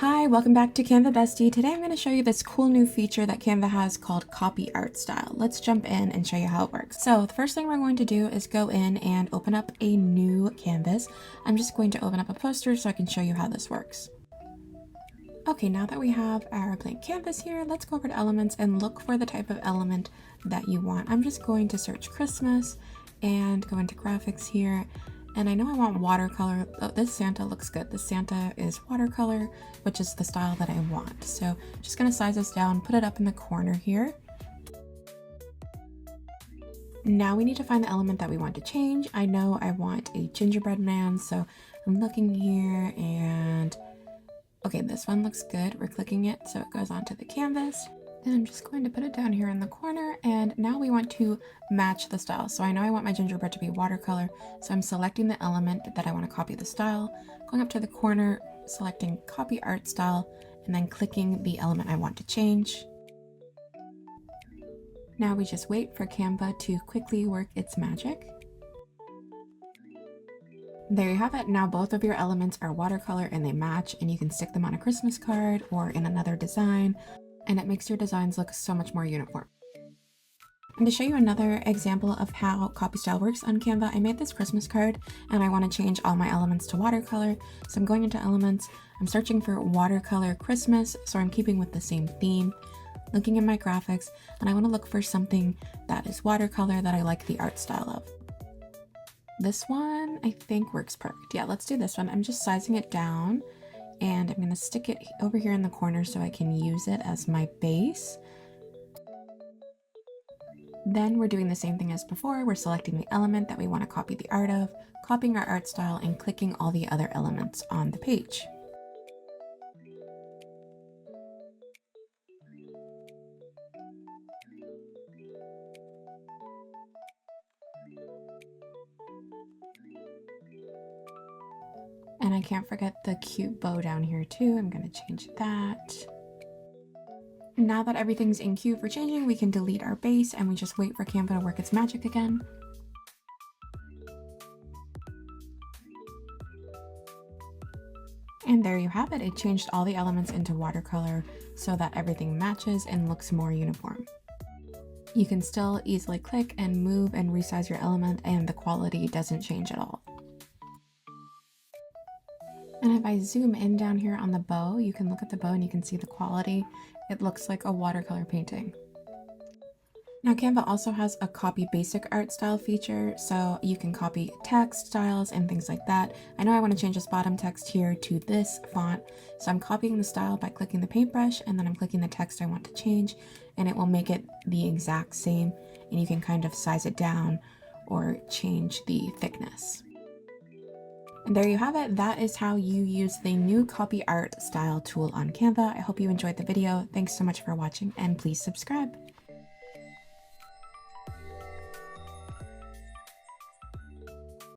Hi, welcome back to Canva Bestie. Today I'm going to show you this cool new feature that Canva has called Copy Art Style. Let's jump in and show you how it works. So the first thing we're going to do is go in and open up a new canvas. I'm just going to open up a poster so I can show you how this works. Okay, now that we have our blank canvas here, let's go over to elements and look for the type of element that you want. I'm just going to search Christmas and go into graphics here. And I know I want watercolor. Oh, this Santa looks good. This Santa is watercolor, which is the style that I want. So just gonna size this down, put it up in the corner here. Now we need to find the element that we want to change. I know I want a gingerbread man, so I'm looking here and okay, this one looks good. We're clicking it so it goes onto the canvas. And I'm just going to put it down here in the corner, and now we want to match the style. So I know I want my gingerbread to be watercolor, so I'm selecting the element that I want to copy the style, going up to the corner, selecting copy art style, and then clicking the element I want to change. Now we just wait for Canva to quickly work its magic. There you have it. Now both of your elements are watercolor and they match, and you can stick them on a Christmas card or in another design, and it makes your designs look so much more uniform. And to show you another example of how copy style works on Canva, I made this Christmas card and I want to change all my elements to watercolor. So I'm going into elements, I'm searching for watercolor Christmas, so I'm keeping with the same theme, looking at my graphics, and I want to look for something that is watercolor that I like the art style of. This one I think works perfect. Yeah, let's do this one. I'm just sizing it down, and I'm going to stick it over here in the corner so I can use it as my base. Then we're doing the same thing as before. We're selecting the element that we want to copy the art of, copying our art style, and clicking all the other elements on the page. And I can't forget the cute bow down here too. I'm going to change that. Now that everything's in queue for changing, we can delete our base and we just wait for Canva to work its magic again. And there you have it. It changed all the elements into watercolor so that everything matches and looks more uniform. You can still easily click and move and resize your element, and the quality doesn't change at all. And if I zoom in down here on the bow, you can look at the bow and you can see the quality. It looks like a watercolor painting. Now Canva also has a copy basic art style feature, so you can copy text styles and things like that. I know I want to change this bottom text here to this font, so I'm copying the style by clicking the paintbrush, and then I'm clicking the text I want to change, and it will make it the exact same, and you can kind of size it down or change the thickness. And there you have it. That is how you use the new copy art style tool on Canva. I hope you enjoyed the video. Thanks so much for watching, and please subscribe.